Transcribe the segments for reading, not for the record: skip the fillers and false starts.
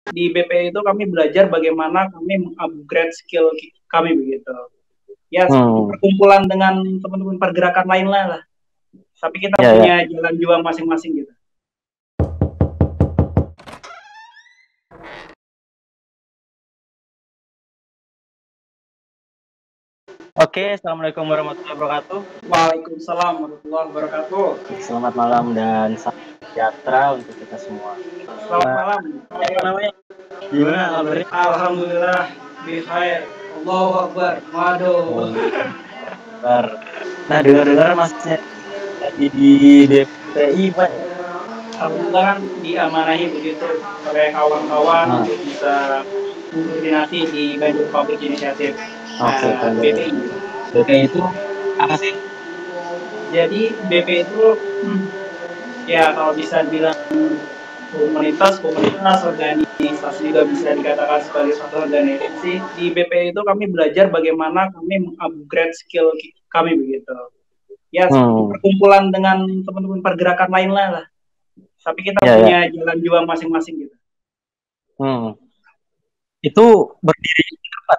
Di BP itu kami belajar bagaimana kami mengupgrade skill kami begitu. Ya, perkumpulan dengan teman-teman pergerakan lain lah. Tapi kita punya jalan juang masing-masing gitu. Oke, assalamualaikum warahmatullahi wabarakatuh. Waalaikumsalam warahmatullahi wabarakatuh. Selamat malam dan salam sejahtera untuk kita semua. Selamat malam. Apa namanya? Gimana kabarnya? Alhamdulillah, bikhair. Allahu Akbar. Waduh. Nah, dengar-dengar masnya lagi di BPI, Pak. Alhamdulillah kan diamanahi begitu oleh kawan-kawan untuk bisa koordinasi di Banjir Public Initiative. Oke, BPI. BPI itu apa sih? Jadi BPI itu ya kalau bisa bilang komunitas, organisasi juga bisa dikatakan sebagai suatu organisasi. Di BPI itu kami belajar bagaimana kami mengupgrade skill kami begitu. Ya, perkumpulan dengan teman-teman pergerakan lain lah. Tapi kita punya jalan juang masing-masing gitu. Itu berdiri kapan?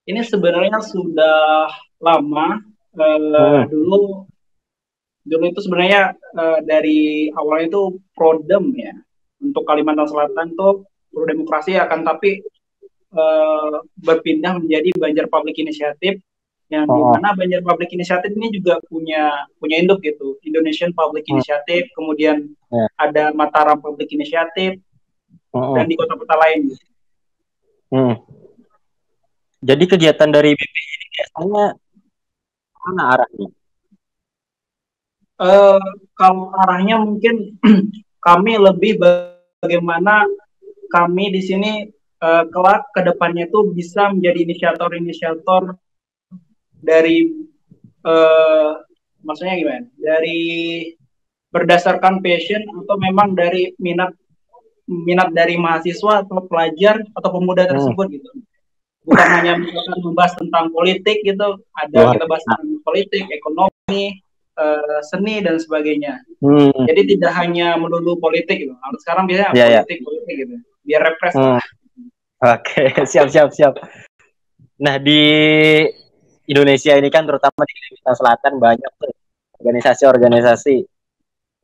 Ini sebenarnya sudah lama. Dulu itu sebenarnya dari awalnya itu Prodem ya. Untuk Kalimantan Selatan tuh Pro Demokrasi akan tapi berpindah menjadi Banjar Public Initiative yang dimana Banjar Public Initiative ini juga punya induk gitu, Indonesian Public Initiative, kemudian ada Mataram Public Initiative dan di kota-kota lain. Jadi kegiatan dari BPI ini biasanya mana arahnya? Kalau arahnya mungkin kami lebih bagaimana kami di sini kelak kedepannya itu bisa menjadi inisiator dari maksudnya gimana? Dari berdasarkan passion atau memang dari minat dari mahasiswa atau pelajar atau pemuda tersebut gitu. Bukan hanya misalkan membahas tentang politik gitu, ada kita bahas tentang politik, ekonomi, seni dan sebagainya. Jadi tidak hanya melulu politik gitu. Sekarang biasanya politik gitu. Biar refresh lah. Oke, siap. Nah, di Indonesia ini kan terutama di Kalimantan Selatan banyak tuh organisasi-organisasi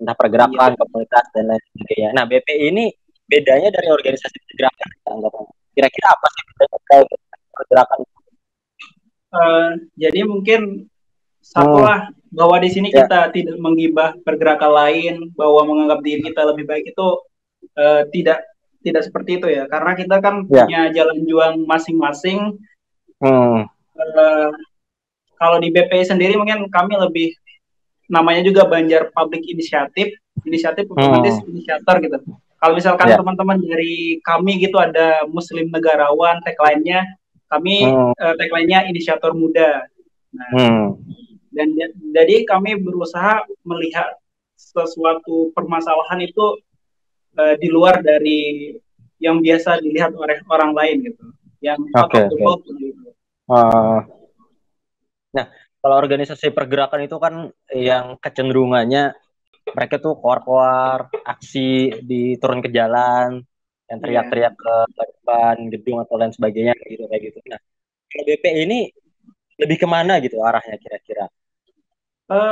entah pergerakan, komunitas dan lain sebagainya. Nah, BPI ini bedanya dari organisasi pergerakan kira-kira apa sih bedanya pergerakan? Jadi mungkin satulah bahwa di sini kita tidak menggibah pergerakan lain, bahwa menganggap diri kita lebih baik itu tidak seperti itu ya, karena kita kan punya jalan juang masing-masing. Kalau di BPI sendiri mungkin kami lebih namanya juga Banjar Public Initiative otomatis inisiator gitu. Kalau misalkan teman-teman dari kami gitu ada Muslim Negarawan, tagline-nya kami tagline-nya inisiator muda. Nah, dan jadi kami berusaha melihat sesuatu permasalahan itu di luar dari yang biasa dilihat oleh orang lain gitu, yang gitu. Nah, kalau organisasi pergerakan itu kan yang kecenderungannya mereka tuh keluar aksi turun ke jalan, yang teriak-teriak ke depan gedung atau lain sebagainya kayak gitu. Nah, kalau BPI ini lebih kemana gitu arahnya kira-kira?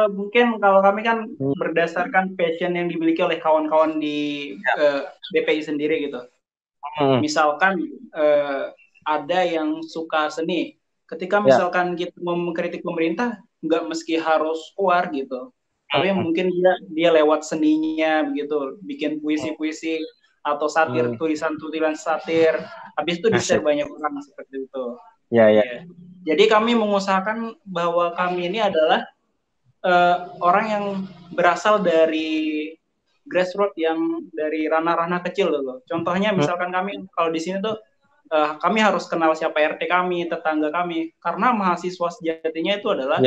Mungkin kalau kami kan berdasarkan passion yang dimiliki oleh kawan-kawan di BPI sendiri gitu. Misalkan ada yang suka seni. Ketika misalkan kita mengkritik pemerintah, nggak meski harus keluar gitu. Tapi mungkin dia lewat seninya begitu, bikin puisi-puisi atau satir, tulisan-tulisan satir. Habis itu di-share banyak orang seperti itu. Jadi kami mengusahakan bahwa kami ini adalah orang yang berasal dari grassroots, yang dari ranah-ranah kecil loh. Contohnya misalkan kami kalau di sini tuh kami harus kenal siapa RT kami, tetangga kami, karena mahasiswa sejatinya itu adalah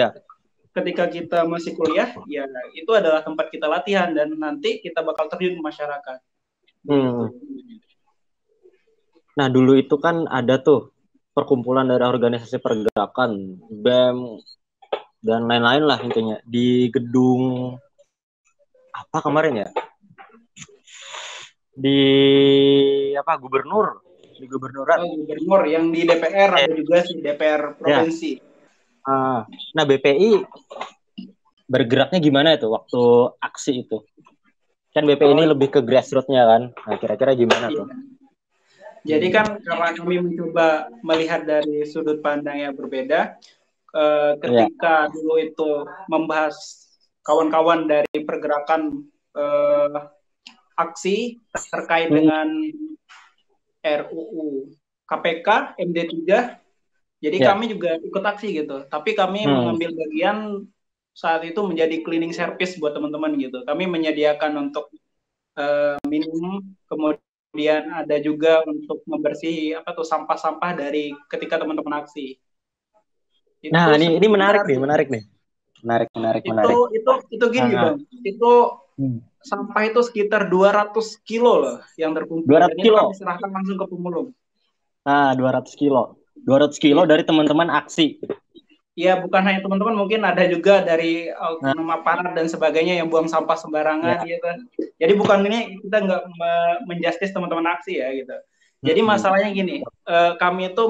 ketika kita masih kuliah, ya itu adalah tempat kita latihan dan nanti kita bakal terjun ke masyarakat. Nah, dulu itu kan ada tuh perkumpulan dari organisasi pergerakan, BEM dan lain-lain lah intinya di gedung apa kemarin ya? di apa di gubernuran. Gubernur yang di DPR ada juga sih DPR Ya. provinsi. Nah BPI bergeraknya gimana itu waktu aksi itu? Kan BPI ini lebih ke grassroots-nya kan. Nah kira-kira gimana Iya. tuh? Jadi kan karena kami mencoba melihat dari sudut pandang yang berbeda, ketika dulu itu membahas kawan-kawan dari pergerakan aksi terkait dengan RUU KPK MD3, jadi kami juga ikut aksi gitu. Tapi kami mengambil bagian saat itu menjadi cleaning service buat teman-teman gitu. Kami menyediakan untuk minum, kemudian ada juga untuk membersih sampah-sampah dari ketika teman-teman aksi. Nah, ini menarik nih. Menarik. Itu gini, Bang. Itu sampah itu sekitar 200 kilo loh yang terkumpul. 200 Dan itu kilo. kami serahkan langsung ke pemulung. Nah, 200 kilo. 200 kilo dari teman-teman aksi. Iya, bukan hanya teman-teman, mungkin ada juga dari oknum aparat dan sebagainya yang buang sampah sembarangan gitu. Jadi bukan ini kita nggak menjustis teman-teman aksi ya gitu. Jadi masalahnya gini, kami itu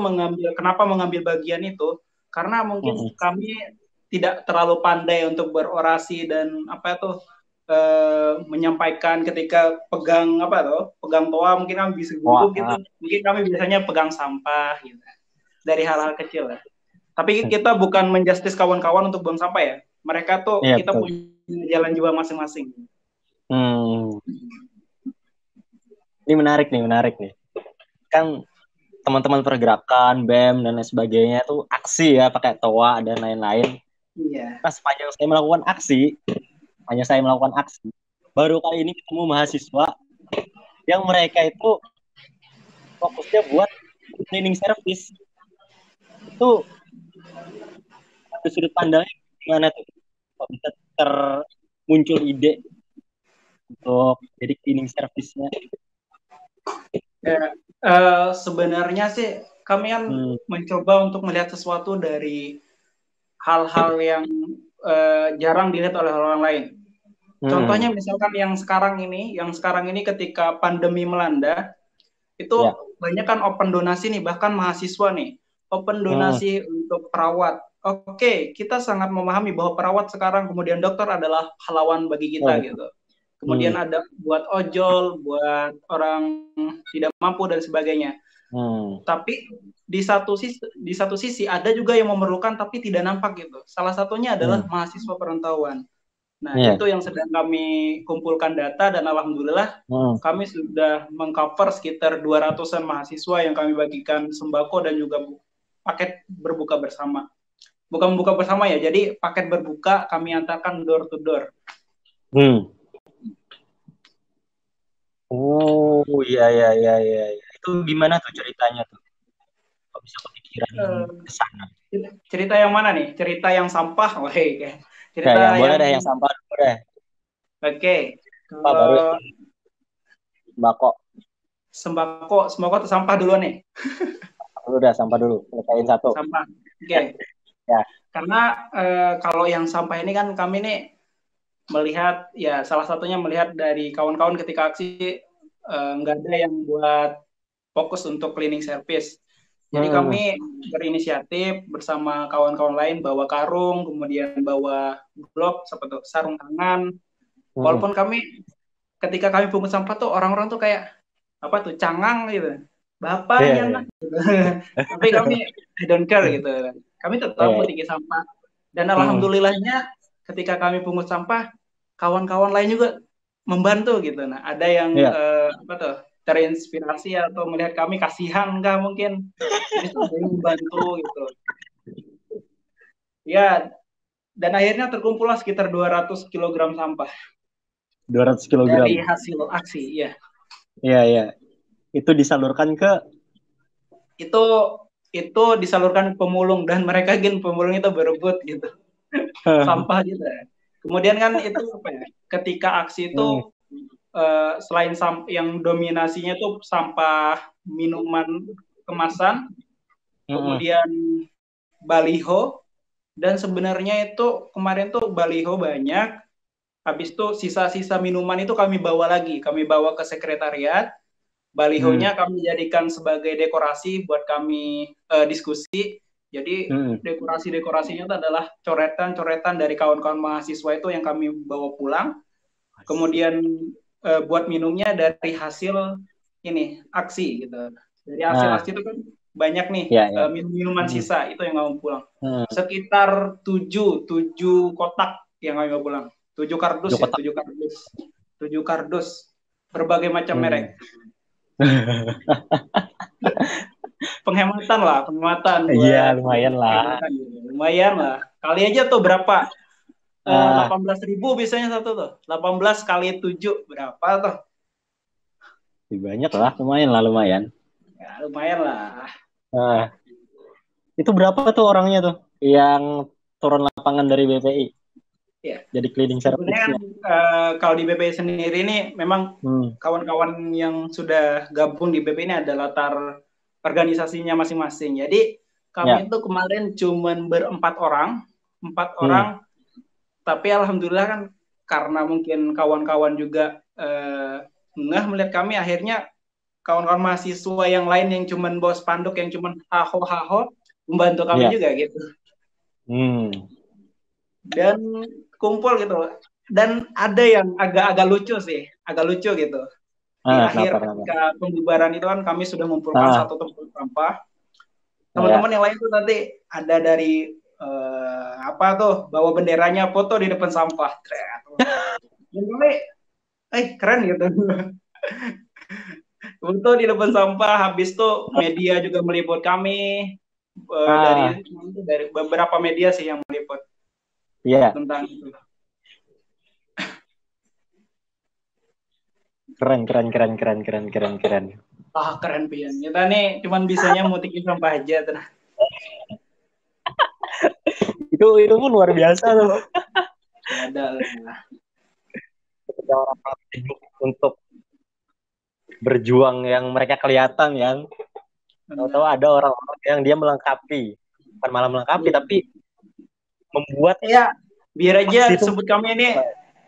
kenapa mengambil bagian itu? Karena mungkin kami tidak terlalu pandai untuk berorasi dan menyampaikan ketika pegang toa, mungkin kami bisa gugup gitu. Mungkin kami biasanya pegang sampah gitu. Dari hal-hal kecil lah. Tapi kita bukan menjustis kawan-kawan untuk buang sampah ya. Mereka tuh kita punya jalan jiwa masing-masing. Ini menarik nih. Kan teman-teman pergerakan, BEM dan lain sebagainya tuh aksi ya, pakai toa dan lain-lain. Iya. Nah, sepanjang saya melakukan aksi, baru kali ini ketemu mahasiswa yang mereka itu fokusnya buat cleaning service. Itu sudut pandangnya gimana tuh? Kok bisa muncul ide untuk jadi cleaning service-nya? Ya, sebenarnya sih kami kan mencoba untuk melihat sesuatu dari hal-hal yang jarang dilihat oleh orang lain. Contohnya misalkan yang sekarang ini ketika pandemi melanda, itu banyak kan open donasi nih, bahkan mahasiswa nih, open donasi untuk perawat. Oke, kita sangat memahami bahwa perawat sekarang kemudian dokter adalah pahlawan bagi kita gitu. Kemudian ada buat ojol, buat orang tidak mampu dan sebagainya. Tapi di satu sisi ada juga yang memerlukan tapi tidak nampak gitu. Salah satunya adalah mahasiswa perantauan. Nah, itu yang sedang kami kumpulkan data dan alhamdulillah kami sudah mengcover sekitar 200-an mahasiswa yang kami bagikan sembako dan juga paket berbuka bersama. Bukan buka bersama ya, jadi paket berbuka kami antarkan door to door. Oh iya. Itu gimana tuh ceritanya tuh? Kok bisa kepikiran ke sana? Cerita yang mana nih? Cerita yang sampah? Cerita yang boleh deh, yang sampah dulu deh. Oke. Baru sembako atau sampah dulu nih? Sampah dulu. Selesaiin satu. Sampah. Oke. Ya. Karena kalau yang sampah ini kan kami nih melihat ya salah satunya melihat dari kawan-kawan ketika aksi nggak ada yang buat fokus untuk cleaning service. Jadi kami berinisiatif bersama kawan-kawan lain bawa karung, kemudian bawa glove seperti sarung tangan. Walaupun kami ketika kami pungut sampah tuh orang-orang tuh kayak cangang gitu. Bapaknya tapi kami I don't care gitu. Kami tetap mentinggi sampah. Dan alhamdulillahnya ketika kami pungut sampah, kawan-kawan lain juga membantu gitu. Nah, ada yang terinspirasi atau melihat kami kasihan enggak mungkin. Jadi membantu gitu. Ya, dan akhirnya terkumpullah sekitar 200 kg sampah. 200 kg. Dari hasil aksi, ya. Iya. Itu disalurkan ke? Itu disalurkan pemulung dan mereka pemulung itu berebut gitu. Sampah gitu. Kemudian kan itu ketika aksi itu selain yang dominasinya itu sampah minuman kemasan, kemudian baliho, dan sebenarnya itu kemarin tuh baliho banyak, Habis itu sisa-sisa minuman itu kami bawa lagi, kami bawa ke sekretariat. Balihonya kami jadikan sebagai dekorasi buat kami diskusi. Jadi dekorasi-dekorasinya itu adalah coretan-coretan dari kawan-kawan mahasiswa itu yang kami bawa pulang. Kemudian buat minumnya dari hasil ini aksi gitu. Dari hasil aksi itu kan banyak nih minuman sisa itu yang kami pulang. Sekitar 7 kotak yang kami bawa pulang. 7 kardus ya, 7 kardus berbagai macam merek. penghematan. Iya, lumayan lah. Lumayan lah. Kali aja tuh berapa? 18.000 biasanya satu tuh. 18 kali 7 berapa tuh? Banyak lah, lumayan. Ya, lumayan lah. Itu berapa tuh orangnya tuh yang turun lapangan dari BPI? Ya. Jadi cleaning service. Sebenarnya kalau di BPI sendiri ini memang kawan-kawan yang sudah gabung di BPI ini ada latar organisasinya masing-masing. Jadi kami itu kemarin cuman berempat orang, tapi alhamdulillah kan karena mungkin kawan-kawan juga melihat kami, akhirnya kawan-kawan mahasiswa yang lain yang cuman bawa spanduk, yang cuman haho membantu kami juga gitu. Dan kumpul gitu. Dan ada yang agak lucu gitu. Di akhir ketika pembubaran itu kan kami sudah mengumpulkan satu tempat sampah. Teman-teman yang lain tuh nanti ada dari bawa benderanya, foto di depan sampah. Keren gitu. Foto di depan sampah, habis itu media juga meliput kami. Dari beberapa media sih yang meliput. Tentang itu. Keren. Keren Pian. Kita nih cuman bisanya mutikin sampah aja tuh. itu pun luar biasa tuh. Ada lah. Orang untuk berjuang yang mereka kelihatan yang tahu ada orang-orang yang dia melengkapi, bukan malah melengkapi tapi membuat biar aja sebut kami ini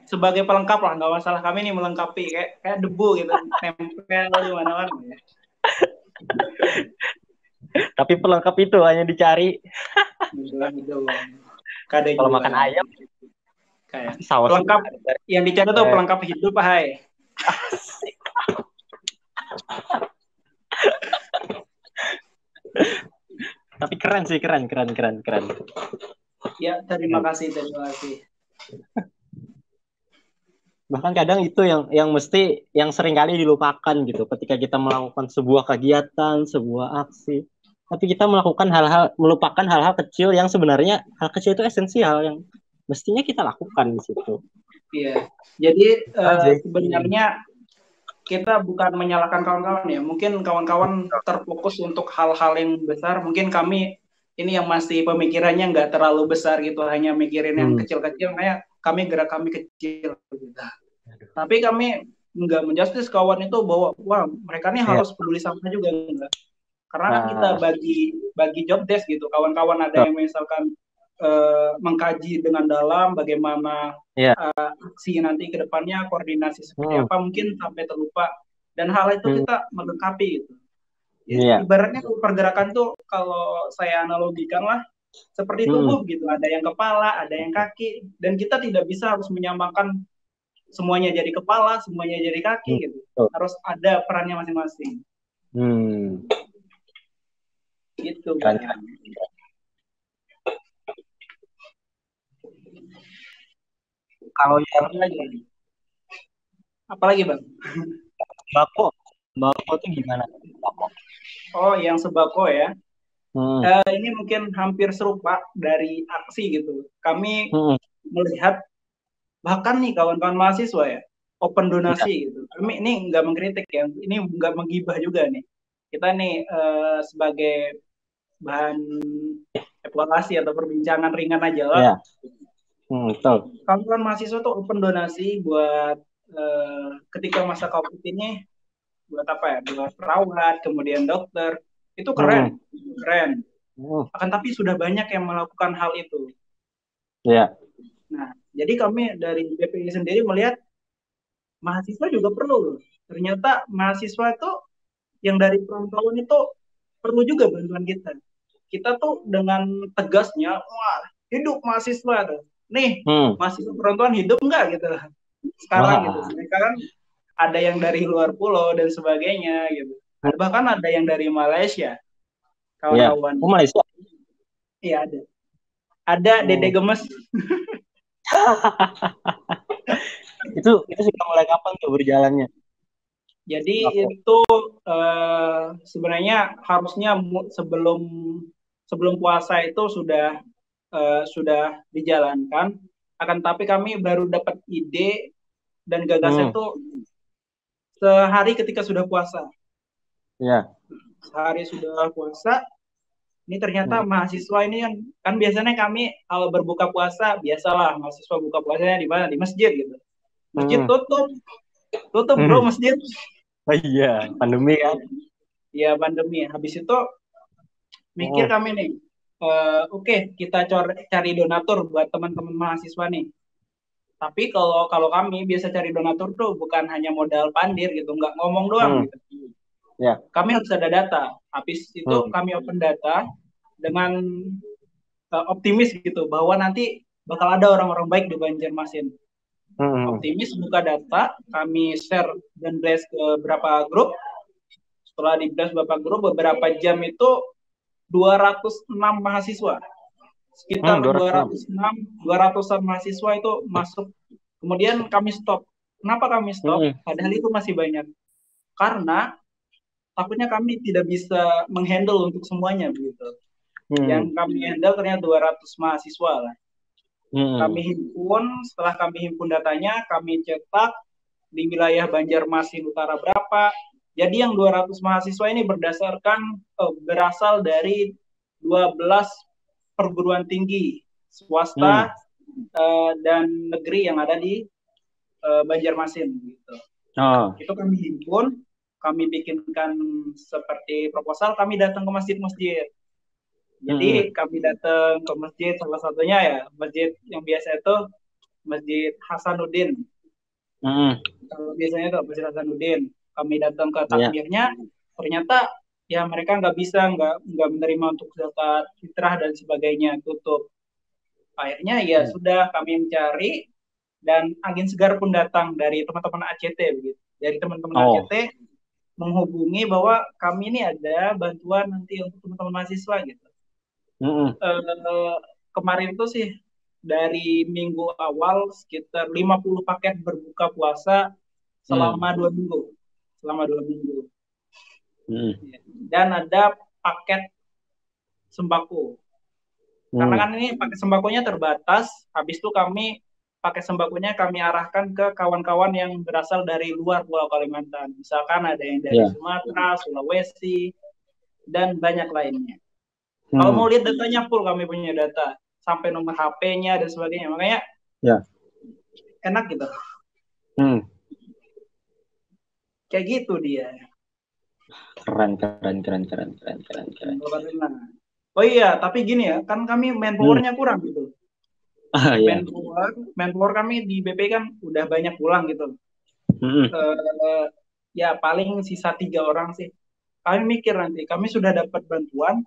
sebagai pelengkap lah, nggak masalah, kami ini melengkapi kayak debu gitu, nempel di mana-mana ya. Tapi pelengkap itu hanya dicari kalau makan ayam kayak pelengkap yang dicari tuh pelengkap hidup, hai. Tapi keren sih, keren. Ya, terima kasih. Bahkan kadang itu yang mesti yang sering kali dilupakan gitu ketika kita melakukan sebuah kegiatan, sebuah aksi. Tapi kita melupakan hal-hal kecil yang sebenarnya hal kecil itu esensial yang mestinya kita lakukan di situ. Iya. Jadi sebenarnya kita bukan menyalahkan kawan-kawan ya. Mungkin kawan-kawan terfokus untuk hal-hal yang besar. Mungkin kami ini yang masih pemikirannya nggak terlalu besar gitu, hanya mikirin yang kecil-kecil. Kayak kami gerak kami kecil gitu. Tapi kami nggak menjustis kawan itu bahwa mereka nih harus peduli sampah juga, enggak. Karena kan kita bagi job desk gitu. Kawan-kawan ada yang misalkan mengkaji dengan dalam bagaimana aksi nanti ke depannya, koordinasi seperti apa, mungkin sampai terlupa. Dan hal itu kita melengkapi gitu. Ibaratnya pergerakan tuh kalau saya analogikan lah seperti tubuh gitu, ada yang kepala, ada yang kaki, dan kita tidak bisa harus menyamakan semuanya jadi kepala, semuanya jadi kaki gitu. Harus ada perannya masing-masing. Gitu. Kalau yang apalagi Bang? Sembako itu gimana? Oh, yang sembako ya. Ini mungkin hampir serupa dari aksi gitu. Kami melihat bahkan nih kawan-kawan mahasiswa ya, open donasi gitu. Kami ini nggak mengkritik ya, ini nggak menggibah juga nih. Kita nih sebagai bahan evaluasi atau perbincangan ringan aja lah. Betul. Kawan-kawan mahasiswa tuh open donasi buat ketika masa COVID ini, buat apa ya? Buat perawat, kemudian dokter. Itu keren. Akan tapi sudah banyak yang melakukan hal itu. Nah, Jadi kami dari BPI sendiri melihat mahasiswa juga perlu. Ternyata mahasiswa itu yang dari perantauan itu perlu juga bantuan kita. Kita tuh dengan tegasnya, wah hidup mahasiswa tuh. Nih, mahasiswa perantauan hidup enggak gitu. Sekarang gitu. Mereka kan ada yang dari luar pulau dan sebagainya gitu. Bahkan ada yang dari Malaysia. Kawan-kawan. Oh, Malaysia. Iya ada. Ada Dede Gemes. itu sudah mulai kapan tuh berjalannya? Jadi itu sebenarnya harusnya sebelum puasa itu sudah dijalankan. Akan tapi kami baru dapat ide dan gagasan itu sehari ketika sudah puasa. Ya. Sehari sudah puasa. Ini ternyata mahasiswa ini kan biasanya kami kalau berbuka puasa biasalah mahasiswa buka puasanya di mana? Di masjid gitu. Masjid tutup bro masjid. Oh iya, pandemi kan? Iya pandemi. Habis itu mikir kami nih, oke, kita cari donatur buat teman-teman mahasiswa nih. Tapi kalau kami biasa cari donatur tuh bukan hanya modal pandir gitu, nggak ngomong doang gitu. Ya. Kami harus ada data. Habis itu kami open data dengan optimis gitu bahwa nanti bakal ada orang-orang baik di Banjarmasin. Optimis buka data, kami share dan blast ke beberapa grup. Setelah di blast beberapa grup, beberapa jam itu 206 mahasiswa. Sekitar 200-an mahasiswa itu masuk. Kemudian kami stop. Kenapa kami stop? Padahal itu masih banyak. Karena takutnya kami tidak bisa menghandle untuk semuanya begitu. Yang kami handle ternyata 200 mahasiswa lah. Kami himpun, setelah kami himpun datanya, kami cetak di wilayah Banjarmasin Utara berapa. Jadi yang 200 mahasiswa ini berasal dari 12 perguruan tinggi swasta dan negeri yang ada di Banjarmasin gitu. Itu kami himpun, kami bikinkan seperti proposal, kami datang ke masjid-masjid. Jadi kami datang ke masjid, salah satunya ya masjid yang biasa itu Masjid Hasanuddin. Kalau biasanya itu Masjid Hasanuddin. Kami datang ke takmirnya, ternyata ya mereka nggak menerima untuk zakat fitrah dan sebagainya, tutup. Akhirnya ya sudah kami mencari dan angin segar pun datang dari teman-teman ACT begitu. Dari teman-teman ACT menghubungi bahwa kami ini ada bantuan nanti untuk teman-teman mahasiswa gitu. Kemarin itu sih dari minggu awal sekitar 50 paket berbuka puasa selama 2 minggu. Dan ada paket sembako. Karena kan ini paket sembakonya terbatas, habis itu kami paket sembakonya kami arahkan ke kawan-kawan yang berasal dari luar Pulau Kalimantan. Misalkan ada yang dari Sumatera, Sulawesi, dan banyak lainnya. Kalau mau lihat datanya full, kami punya data sampai nomor HP-nya dan sebagainya. Makanya enak gitu. Kayak gitu dia. Keren. Oh iya, tapi gini ya, kan kami manpower-nya kurang gitu. Manpower kami di BP kan udah banyak pulang gitu. Ya paling sisa 3 orang sih. Kami mikir nanti, kami sudah dapat bantuan,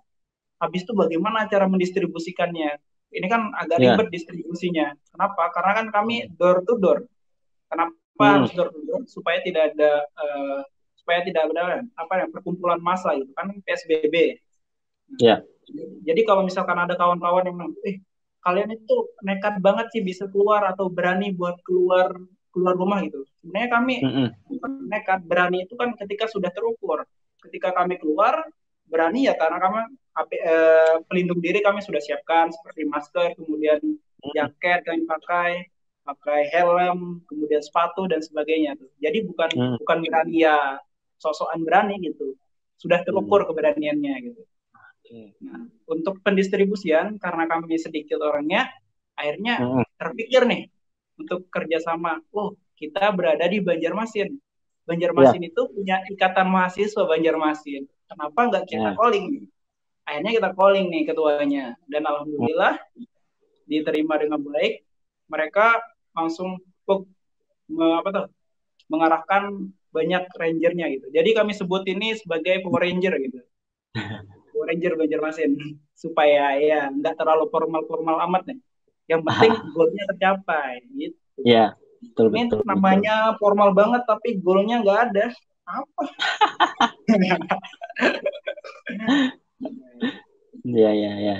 habis itu bagaimana cara mendistribusikannya? Ini kan agak ribet distribusinya. Kenapa? Karena kan kami door to door. Kenapa harus door to door? Supaya tidak ada perkumpulan massa gitu kan PSBB. Jadi kalau misalkan ada kawan-kawan yang bilang, kalian itu nekat banget sih bisa keluar atau berani buat keluar rumah gitu. Sebenarnya kami nekat, berani itu kan ketika sudah terukur. Ketika kami keluar berani ya karena kami pelindung diri kami sudah siapkan seperti masker, kemudian jaket kami pakai helm, kemudian sepatu dan sebagainya tuh. Jadi bukan berani ya sosokan berani gitu. Sudah terukur keberaniannya gitu. Nah, untuk pendistribusian karena kami sedikit orangnya, akhirnya terpikir nih untuk kerjasama. Kita berada di Banjarmasin. Banjarmasin itu punya ikatan mahasiswa Banjarmasin. Kenapa nggak kita calling? Akhirnya kita calling nih ketuanya dan alhamdulillah diterima dengan baik. mereka langsung mengarahkan banyak rangernya gitu. Jadi kami sebut ini sebagai Power Ranger gitu. Power Ranger Banjarmasin supaya ya nggak terlalu formal-formal amat nih. Yang penting goalnya tercapai gitu. Iya, betul Ini betul. namanya formal banget tapi goalnya nggak ada. Apa? Iya iya iya.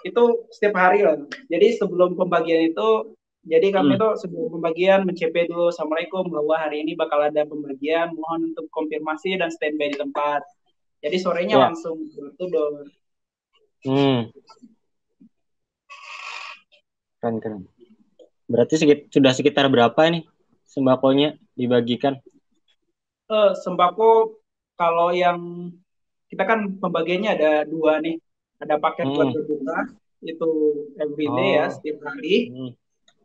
Itu setiap hari lah. Jadi sebelum pembagian itu, jadi kami tuh sebelum pembagian men-CP dulu, Assalamualaikum, bahwa hari ini bakal ada pembagian, mohon untuk konfirmasi dan standby di tempat. Jadi sorenya langsung door to door. Keren. Berarti sudah sekitar berapa nih sembakonya dibagikan? Sembako kalau yang kita kan pembagiannya ada 2 nih. Ada paket buat berbuka, itu everyday ya, setiap hari.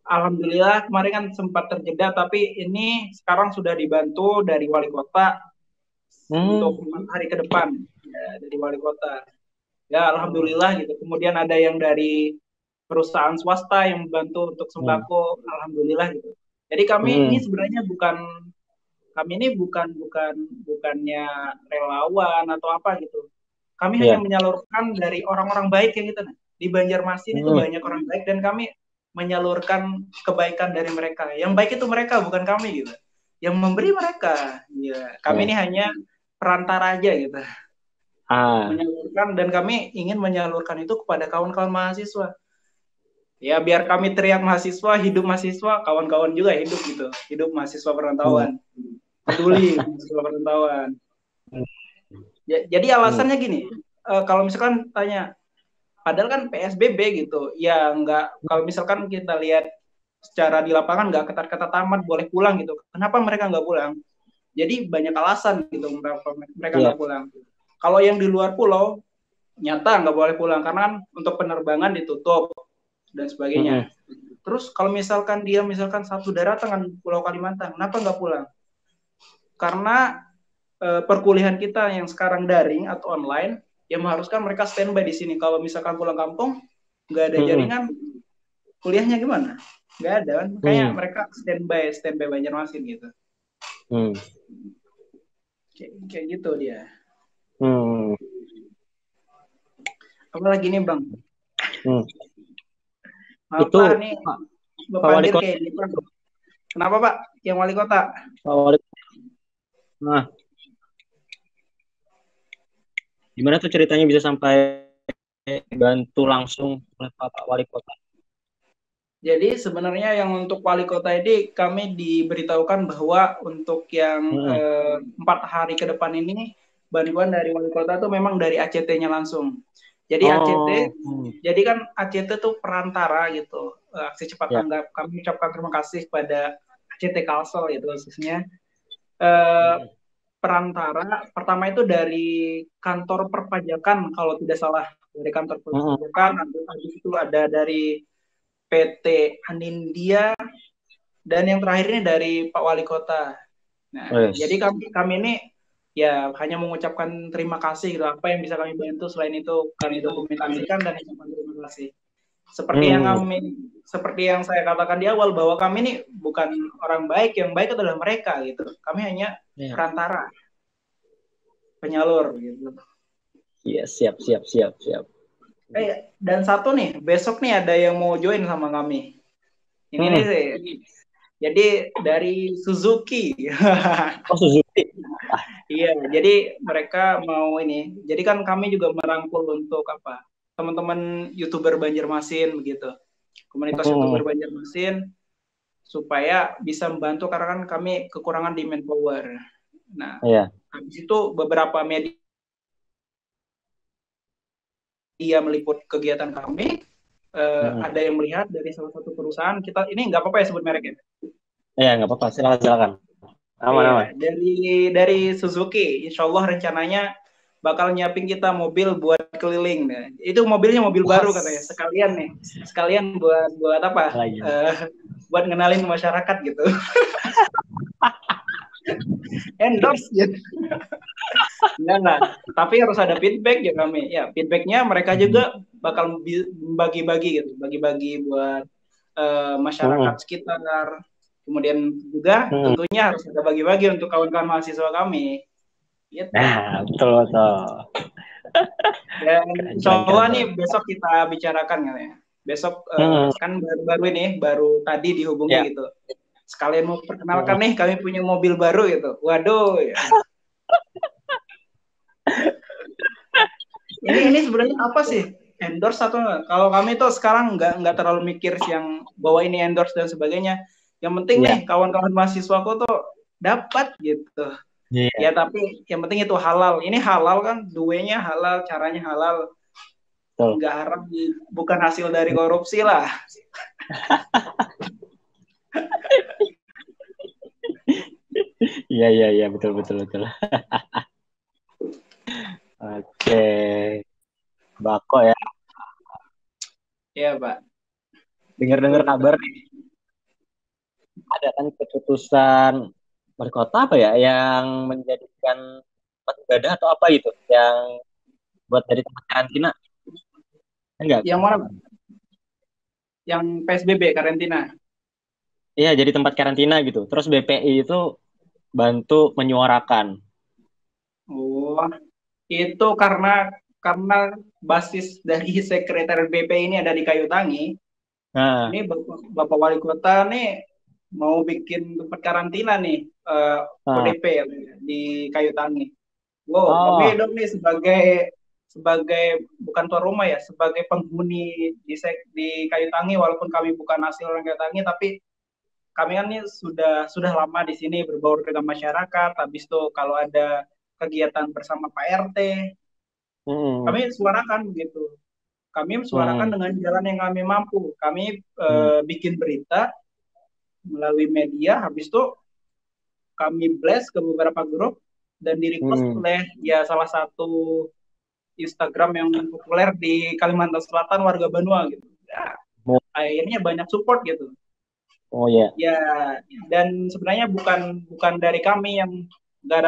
Alhamdulillah kemarin kan sempat terjeda, tapi ini sekarang sudah dibantu dari wali kota untuk 4 hari ke depan ya, dari wali kota. Ya alhamdulillah gitu. Kemudian ada yang dari perusahaan swasta yang membantu untuk sembako, alhamdulillah gitu. Jadi kami ini sebenarnya bukannya relawan atau apa gitu. Kami hanya menyalurkan dari orang-orang baik yang gitu. Di Banjarmasin itu banyak orang baik dan kami menyalurkan kebaikan dari mereka. Yang baik itu mereka, bukan kami gitu. Yang memberi mereka. Ya, kami ini hanya perantara aja gitu. Menyalurkan, dan kami ingin menyalurkan itu kepada kawan-kawan mahasiswa. Ya biar kami teriak mahasiswa, hidup mahasiswa, kawan-kawan juga hidup gitu. Hidup mahasiswa perantauan. Peduli mahasiswa perantauan. Ya, jadi alasannya gini, kalau misalkan tanya, padahal kan PSBB gitu, ya nggak, kalau misalkan kita lihat secara di lapangan nggak ketat-ketat amat, boleh pulang gitu. Kenapa mereka nggak pulang? Jadi banyak alasan gitu mereka nggak pulang. Kalau yang di luar pulau, nyata nggak boleh pulang karena kan untuk penerbangan ditutup dan sebagainya. Terus kalau misalkan dia satu daratan kan Pulau Kalimantan, kenapa nggak pulang? Karena perkuliahan kita yang sekarang daring atau online, yang mengharuskan mereka standby di sini. Kalau misalkan pulang kampung, nggak ada jaringan, kuliahnya gimana? Nggak ada kan? Makanya mereka standby Banjarmasin gitu. Kayak gitu dia. Apa lagi nih Bang? Itu Pak nih, Bapak Wali Kota. Kayak gitu. Kenapa Pak? Yang Wali Kota? Nah, gimana tuh ceritanya bisa sampai bantu langsung oleh Pak Wali Kota? Jadi sebenarnya yang untuk wali kota ini kami diberitahukan bahwa untuk yang 4 hari ke depan ini bantuan dari wali kota itu memang dari ACT-nya langsung. Jadi ACT, jadi kan ACT itu perantara gitu. Aksi cepat tanggap. Kami ucapkan terima kasih kepada ACT Kalsel itu khususnya. Perantara pertama itu dari kantor perpajakan kalau tidak salah, dari kantor perpajakan. Habis itu ada dari PT Anindya, dan yang terakhir ini dari Pak Wali Kota. Nah, jadi kami ini ya hanya mengucapkan terima kasih gitu. Apa yang bisa kami bantu selain itu kami dokumentasikan dan mengucapkan terima kasih. Seperti yang saya katakan di awal bahwa kami ini bukan orang baik, yang baik adalah mereka gitu. Kami hanya perantara, penyalur gitu. Iya, siap. Dan satu nih, besok nih ada yang mau join sama kami. Ini nih sih. Jadi dari Suzuki. Suzuki. Iya, jadi mereka mau ini. Jadi kan kami juga merangkul untuk apa? Teman-teman YouTuber Banjarmasin begitu. Komunitas YouTuber Banjarmasin supaya bisa membantu karena kan kami kekurangan di manpower. Nah, habis itu beberapa media meliput kegiatan kami. Ada yang melihat dari salah satu perusahaan kita, ini nggak apa-apa ya sebut mereknya? Iya, nggak apa-apa, silakan. Aman. Dari Suzuki, insya Allah rencananya bakal nyiapin kita mobil buat keliling. Nah, itu mobilnya mobil baru katanya. Sekalian buat apa? Buat ngenalin ke masyarakat gitu. Endorse gitu. Enggak. Tapi harus ada feedback ya kami. Ya, feedbacknya mereka juga bakal bagi-bagi gitu. Bagi-bagi buat masyarakat sekitar. Kemudian juga tentunya harus ada bagi-bagi untuk kawan-kawan mahasiswa kami. Gitu. Nah, betul. Dan insya Allah nih besok kita bicarakan ya. Besok kan baru-baru ini, baru tadi dihubungi gitu. Sekalian mau perkenalkan nih, kami punya mobil baru gitu. Waduh. Ya. ini sebenarnya apa sih? Endorse atau enggak? Kalau kami tuh sekarang nggak terlalu mikir yang bahwa ini endorse dan sebagainya. Yang penting nih kawan-kawan mahasiswaku tuh dapat gitu. Ya tapi yang penting itu halal. Ini halal kan, duenya halal, caranya halal. Nggak haram, bukan hasil dari korupsi lah. Iya, betul. Oke. Bako ya. Iya, Pak. Dengar kabar nih. Ada kan keputusan wali kota apa ya yang menjadikan tempat ibadah atau apa gitu yang buat dari tempat karantina. Enggak. Yang mana? Yang PSBB karantina. Iya, jadi tempat karantina gitu. Terus BPI itu bantu menyuarakan. Oh, itu karena basis dari sekretariat BPI ini ada di Kayu Tangi. Nah. Ini Bapak Wali Kota nih mau bikin tempat karantina nih ODP di Kayu Tangi. Wow, kami dong nih sebagai bukan tuan rumah ya, sebagai penghuni di Kayu Tangi, walaupun kami bukan asli orang Kayu Tangi, tapi kami kan ini sudah lama di sini berbaur dengan masyarakat. Habis itu kalau ada kegiatan bersama Pak RT, kami suarakan gitu. Kami suarakan dengan jalan yang kami mampu. Kami bikin berita melalui media, habis itu kami blast ke beberapa grup dan di-repost oleh ya salah satu Instagram yang populer di Kalimantan Selatan, warga Banua gitu. Ya, akhirnya banyak support gitu. Oh ya. Ya, dan sebenarnya bukan dari kami yang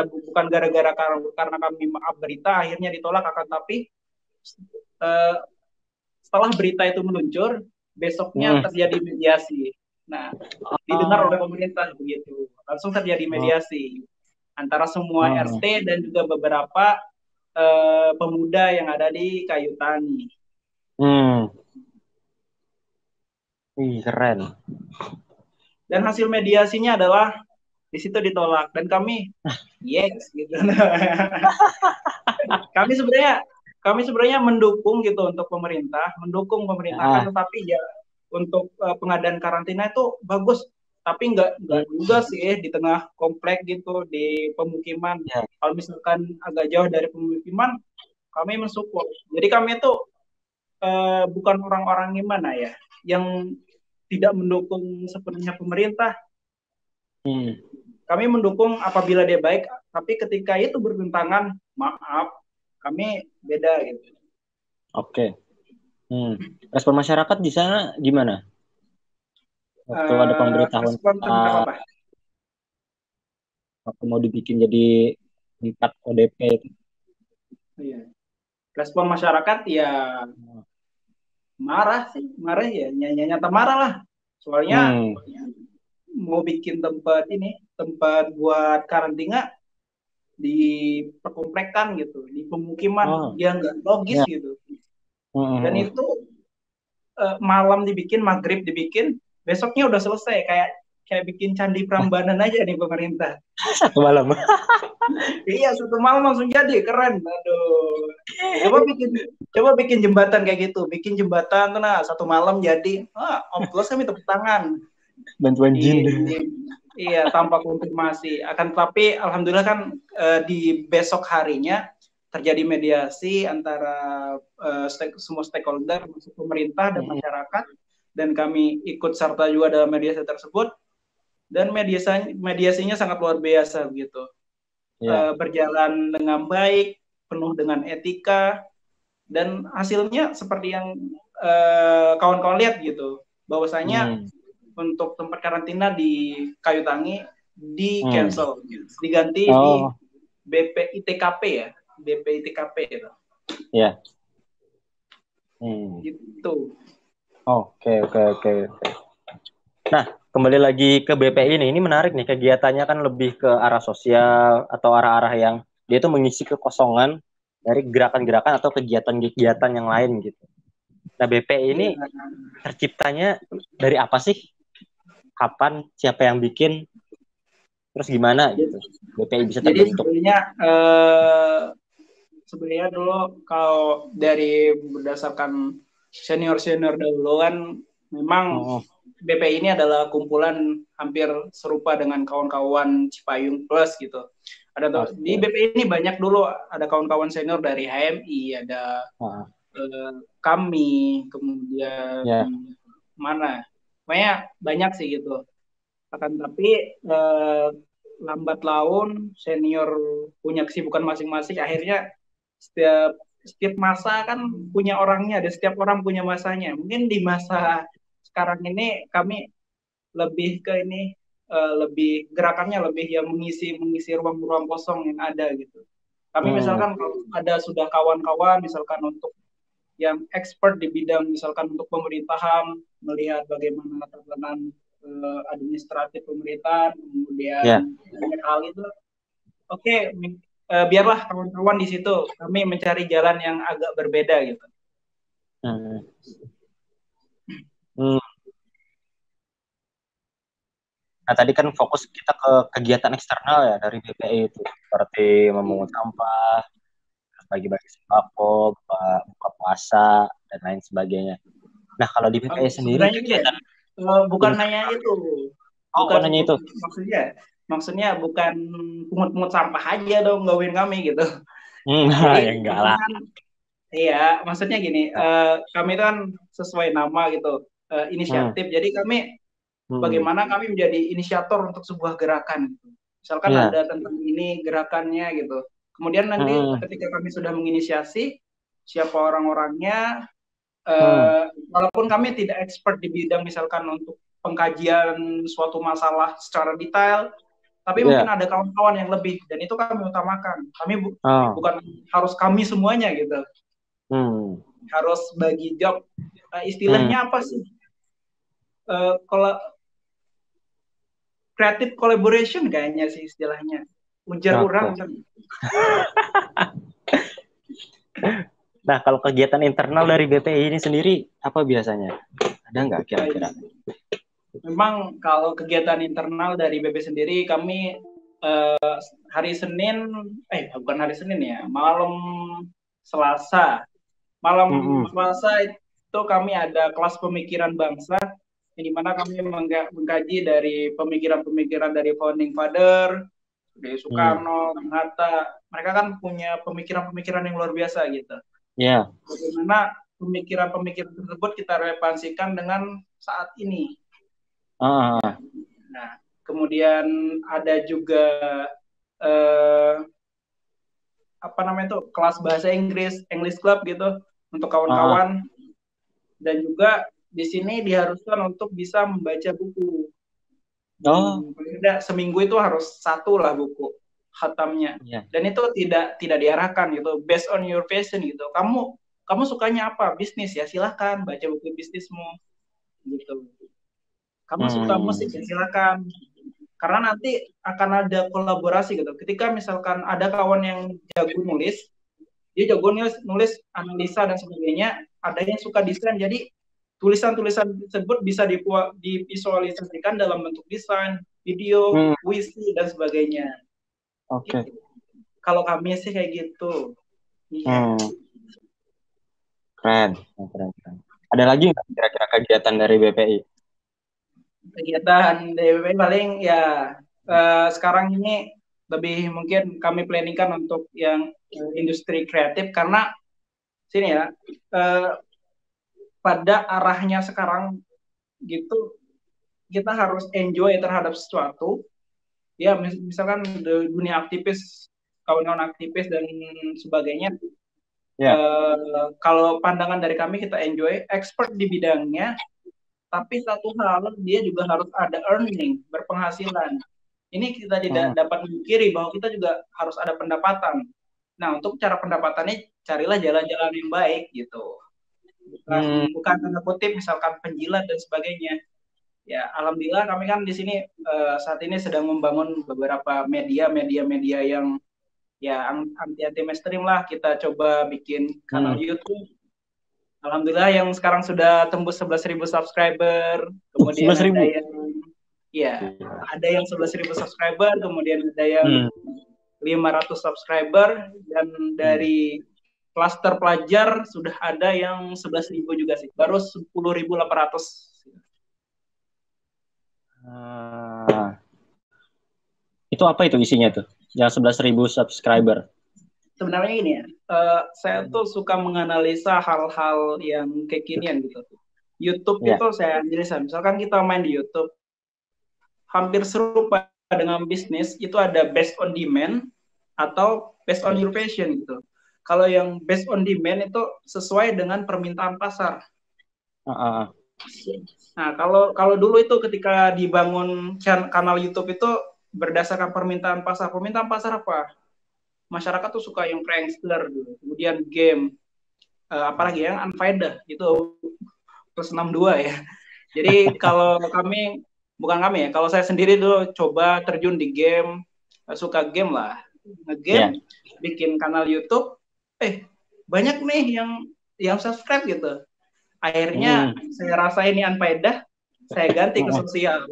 bukan gara-gara karena kami maaf berita akhirnya ditolak, akan tapi setelah berita itu meluncur, besoknya terjadi mediasi. Nah, didengar oleh pemerintah begitu. Langsung terjadi mediasi antara semua RT dan juga beberapa pemuda yang ada di Kayu Tangi. Keren. Dan hasil mediasinya adalah di situ ditolak dan kami yes gitu. kami sebenarnya mendukung gitu untuk mendukung pemerintah kan, tetapi ya untuk pengadaan karantina itu bagus, tapi nggak juga sih di tengah komplek gitu di pemukiman. Kalau misalkan agak jauh dari pemukiman, kami mensupport. Jadi kami itu bukan orang-orang gimana ya yang tidak mendukung sepenuhnya pemerintah. Kami mendukung apabila dia baik, tapi ketika itu bertentangan, maaf, kami beda gitu. Oke. Respon masyarakat di sana gimana? Waktu ada pemberitahuan apa? Waktu mau dibikin jadi tingkat ODP itu. Iya. Respon masyarakat ya marah ya, nyata marah lah. Soalnya mau bikin tempat buat karantina di perkomplekkan gitu, di pemukiman, dia nggak logis gitu. Dan itu malam dibikin, maghrib dibikin, besoknya udah selesai, kayak bikin candi Prambanan aja nih pemerintah. Satu malam. Iya, satu malam langsung jadi, keren. Aduh. Coba bikin jembatan kayak gitu, bikin jembatan nah satu malam jadi. Oplos kami tepuk tangan. Bantuan jin. Iya, tanpa konfirmasi. Akan tetapi alhamdulillah kan di besok harinya terjadi mediasi antara semua stakeholder, termasuk pemerintah dan masyarakat, dan kami ikut serta juga dalam mediasi tersebut, dan mediasinya sangat luar biasa begitu. Berjalan dengan baik, penuh dengan etika, dan hasilnya seperti yang kawan-kawan lihat gitu, bahwasanya untuk tempat karantina di Kayu Tangi di cancel, diganti di BPITKP ya, BPITKP itu. Ya. Gitu. Oke. Nah, kembali lagi ke BPI ini menarik nih, kegiatannya kan lebih ke arah sosial atau arah-arah yang dia itu mengisi kekosongan dari gerakan-gerakan atau kegiatan-kegiatan yang lain gitu. Nah, BPI ini Iya. terciptanya dari apa sih? Kapan? Siapa yang bikin? Terus gimana gitu? BPI bisa Jadi terbentuk? sebenarnya dulu kalau dari berdasarkan senior dahulu kan memang Oh, BPI ini adalah kumpulan hampir serupa dengan kawan-kawan Cipayung Plus gitu. Ada di oke. BPI ini banyak dulu ada kawan-kawan senior dari HMI, ada Ah, kami, kemudian ya. mana, banyak sih gitu. Akan tapi lambat laun senior punya kesibukan masing-masing, akhirnya setiap setiap masa kan punya orangnya, dan setiap orang punya masanya. Mungkin di masa sekarang ini kami lebih ke ini lebih gerakannya lebih yang mengisi mengisi ruang-ruang kosong yang ada gitu. Kami Hmm, misalkan kalau ada sudah kawan-kawan misalkan untuk yang expert di bidang misalkan untuk pemerintahan, melihat bagaimana tatanan administratif pemerintahan, ya. kemudian banyak hal itu. Oke, biarlah kawan-kawan di situ kami mencari jalan yang agak berbeda gitu. Hmm. Hmm. Nah, tadi kan fokus kita ke kegiatan eksternal ya dari BPI itu, seperti memungut sampah, bagi-bagi sembako, buka puasa, dan lain sebagainya. Nah, kalau di BPI sendiri Sebenarnya gini ya, kegiatan bukan internal, hanya itu, oh bukan bukan hanya itu. maksudnya bukan pungut-pungut sampah aja dong gawin kami gitu. Jadi Ya enggak kami lah. kan, iya, maksudnya gini, kami itu kan sesuai nama gitu, Hmm, inisiatif. Jadi kami hmm, bagaimana kami menjadi inisiator untuk sebuah gerakan. Misalkan iya, ada tentang ini gerakannya gitu. Kemudian nanti hmm, ketika kami sudah menginisiasi siapa orang-orangnya, hmm, walaupun kami tidak expert di bidang misalkan untuk pengkajian suatu masalah secara detail, tapi mungkin iya, ada kawan-kawan yang lebih dan itu kami utamakan. Kami oh, bukan harus kami semuanya gitu, hmm, harus bagi job. hmm, Istilahnya apa sih? Kalau creative collaboration kayaknya sih istilahnya. Ujar oke. orang kan. Nah, kalau kegiatan internal dari BPI ini sendiri apa biasanya? Ada nggak kira-kira? Memang kalau kegiatan internal dari BP sendiri kami hari Senin, bukan hari Senin ya, Selasa. Malam Hmm, Selasa itu kami ada kelas pemikiran bangsa, di mana kami mengkaji dari pemikiran-pemikiran dari founding father, dari hmm, Soekarno, Bung Hatta. Mereka kan punya pemikiran-pemikiran yang luar biasa gitu. ya, Bagaimana pemikiran-pemikiran tersebut kita relevansikan dengan saat ini. ah, Nah, kemudian ada juga eh, apa namanya itu kelas bahasa Inggris, English Club gitu untuk ah, kawan-kawan, dan juga di sini diharuskan untuk bisa membaca buku. oh, Tidak seminggu itu harus satu lah buku khatamnya. iya, Dan itu tidak diarahkan gitu, based on your passion gitu. Kamu sukanya apa? Bisnis ya, silahkan baca buku bisnismu gitu. Kamu suka hmm, musik ya silakan, karena nanti akan ada kolaborasi gitu. Ketika misalkan ada kawan yang jago nulis, dia jago nulis analisa dan sebagainya, ada yang suka desain, jadi tulisan-tulisan tersebut bisa divisualisasikan dalam bentuk desain, video, hmm, puisi dan sebagainya. oke, Gitu. Kalau kami sih kayak gitu. Iya. hmm, keren, keren, keren. Ada lagi nggak kira-kira kegiatan dari BPI? Kegiatan DWP paling ya sekarang ini lebih mungkin kami planningkan untuk yang industri kreatif, karena sini ya eh, pada arahnya sekarang gitu kita harus enjoy terhadap sesuatu ya, misalkan dunia aktivis, kawan-kawan aktivis dan sebagainya. Ya, Kalau pandangan dari kami, kita enjoy expert di bidangnya, tapi satu hal dia juga harus ada earning, berpenghasilan. Ini kita tidak hmm, dapat memungkiri bahwa kita juga harus ada pendapatan. Nah, untuk cara pendapatannya carilah jalan-jalan yang baik gitu, bukan hmm, bukan tanda kutip misalkan penjilat dan sebagainya. Ya, alhamdulillah kami kan di sini saat ini sedang membangun beberapa media yang ya anti mainstream lah. Kita coba bikin kanal YouTube. Alhamdulillah yang sekarang sudah tembus 11.000 subscriber. Kemudian 11.000. ada yang ada yang 11.000 subscriber, kemudian ada yang 500 subscriber, dan dari klaster pelajar sudah ada yang 11.000 juga sih. Baru 10.800. Itu apa itu isinya tuh? Yang 11.000 subscriber. Sebenarnya ini ya, saya tuh suka menganalisa hal-hal yang kekinian gitu. YouTube itu saya analisa, misalkan kita main di YouTube, hampir serupa dengan bisnis, itu ada based on demand atau based on your passion gitu. Kalau yang based on demand itu sesuai dengan permintaan pasar. Nah, kalau dulu itu ketika dibangun kanal YouTube itu berdasarkan permintaan pasar. Permintaan pasar apa? Masyarakat tuh suka yang prankster dulu, kemudian game, apalagi yang unfaedah itu plus 62 ya. Jadi kalau kalau saya sendiri dulu coba terjun di game, suka game lah, ngegame, bikin kanal YouTube, banyak nih yang subscribe gitu. Akhirnya saya rasa ini unfaedah, saya ganti ke sosial,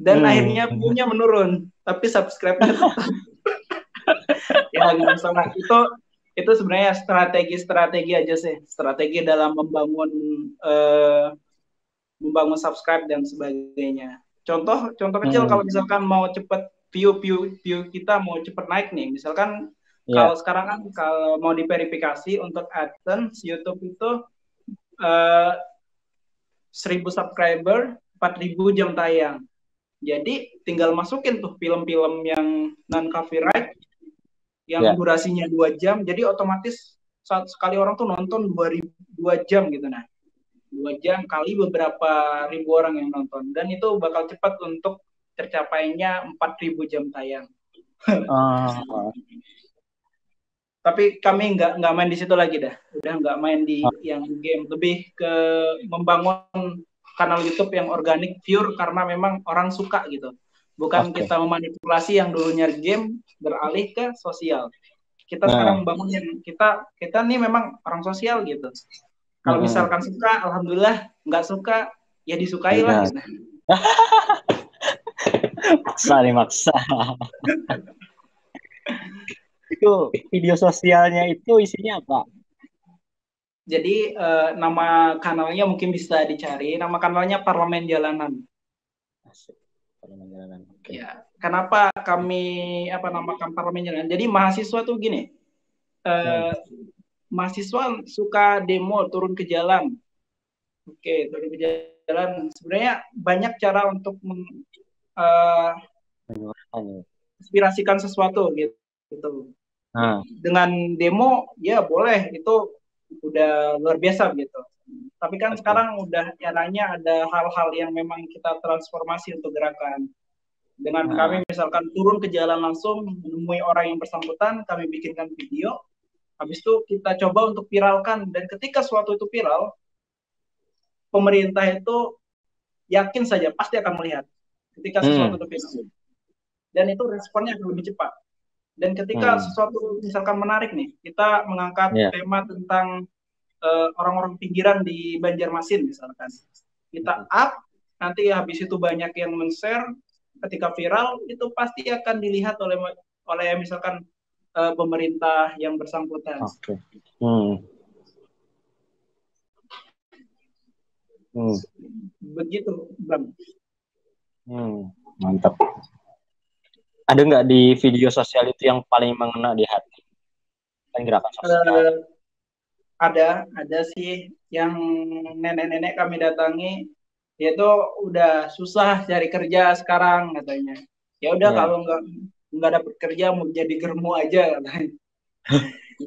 dan akhirnya view-nya menurun, tapi subscribe-nya tetap. Ya nggak masalah, itu sebenarnya strategi aja sih, strategi dalam membangun subscribe dan sebagainya. Contoh kecil, kalau misalkan mau cepet view kita mau cepet naik nih, misalkan kalau sekarang kan kalau mau diverifikasi untuk AdSense YouTube itu 1.000 subscriber 4.000 jam tayang. Jadi tinggal masukin tuh film-film yang non copyright yang durasinya 2 jam, jadi otomatis sekali orang tuh nonton 2 jam gitu. Nah, 2 jam kali beberapa ribu orang yang nonton, dan itu bakal cepat untuk tercapainya 4.000 jam tayang. Tapi kami nggak main di situ lagi dah, udah nggak main di yang game, lebih ke membangun kanal YouTube yang organik, pure karena memang orang suka gitu. Bukan kita memanipulasi yang dulunya game beralih ke sosial. Kita sekarang membangun yang kita nih memang orang sosial gitu. Kalau misalkan suka, alhamdulillah. Nggak suka, ya disukai lah. Gitu. maksa. Itu video sosialnya itu isinya apa? Jadi nama kanalnya mungkin bisa dicari. Nama kanalnya Parlemen Jalanan. Ya, kenapa kami namakan Parlemen Jalanan? Jadi mahasiswa tuh gini, mahasiswa suka demo, turun ke jalan. Turun ke jalan. Sebenarnya banyak cara untuk inspirasikan sesuatu gitu. Dengan demo ya boleh, itu udah luar biasa gitu. Tapi kan sekarang udah caranya ada hal-hal yang memang kita transformasi untuk gerakan. Dengan kami misalkan turun ke jalan langsung, menemui orang yang bersangkutan, kami bikinkan video, habis itu kita coba untuk viralkan, dan ketika suatu itu viral, pemerintah itu yakin saja pasti akan melihat ketika sesuatu itu viral. Dan itu responnya akan lebih cepat. Dan ketika sesuatu misalkan menarik nih, kita mengangkat tema tentang orang-orang pinggiran di Banjarmasin misalkan, kita up, nanti habis itu banyak yang men-share, ketika viral itu pasti akan dilihat oleh misalkan pemerintah yang bersangkutan. Begitu, Bang. Mantap. Ada nggak di video sosial itu yang paling mengena di hati? Gerakan sosial. Ada sih yang nenek-nenek kami datangi, dia tuh udah susah cari kerja sekarang katanya. Ya udah, kalau nggak dapat kerja mau jadi germo aja katanya.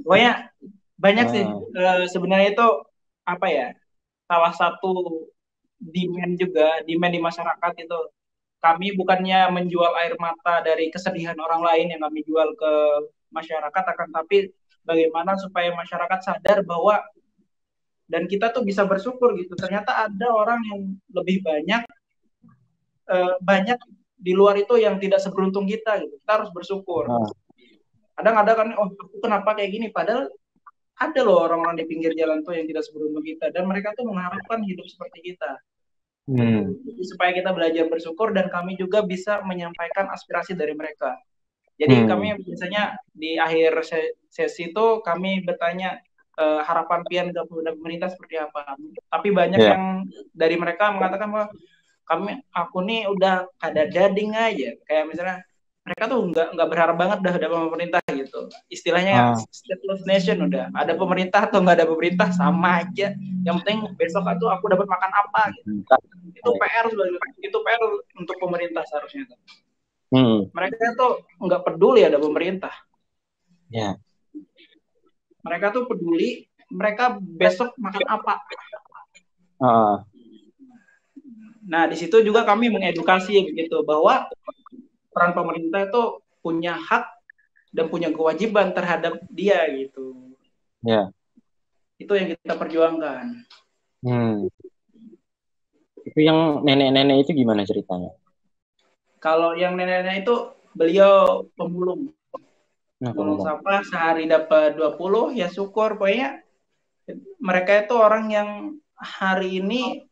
Pokoknya banyak sih sebenarnya itu salah satu demand di masyarakat itu. Kami bukannya menjual air mata dari kesedihan orang lain yang kami jual ke masyarakat, akan tapi bagaimana supaya masyarakat sadar bahwa, dan kita tuh bisa bersyukur gitu, ternyata ada orang yang lebih banyak banyak di luar itu yang tidak seberuntung kita gitu. Kita harus bersyukur. Kadang ada kan, oh aku kenapa kayak gini, padahal ada loh orang-orang di pinggir jalan tuh yang tidak seberuntung kita, dan mereka tuh mengharapkan hidup seperti kita. Jadi supaya kita belajar bersyukur, dan kami juga bisa menyampaikan aspirasi dari mereka. Jadi kami biasanya di akhir sesi itu kami bertanya harapan pian ke pemerintah seperti apa. Tapi banyak yang dari mereka mengatakan bahwa aku nih udah kada dading aja, kayak misalnya mereka tuh nggak berharap banget dah ada pemerintah gitu. Istilahnya stateless nation, udah ada pemerintah atau nggak ada pemerintah sama aja. Yang penting besok itu aku dapat makan apa gitu. Itu PR untuk pemerintah seharusnya. Mereka tuh nggak peduli ada pemerintah. Mereka tuh peduli mereka besok makan apa. Nah, di situ juga kami mengedukasi begitu, bahwa peran pemerintah itu punya hak dan punya kewajiban terhadap dia gitu. Itu yang kita perjuangkan. Itu yang nenek-nenek itu gimana ceritanya? Kalau yang nenek-nenek itu beliau pemulung. Pemulung sampah, sehari dapat 20, ya syukur. Pokoknya mereka itu orang yang hari ini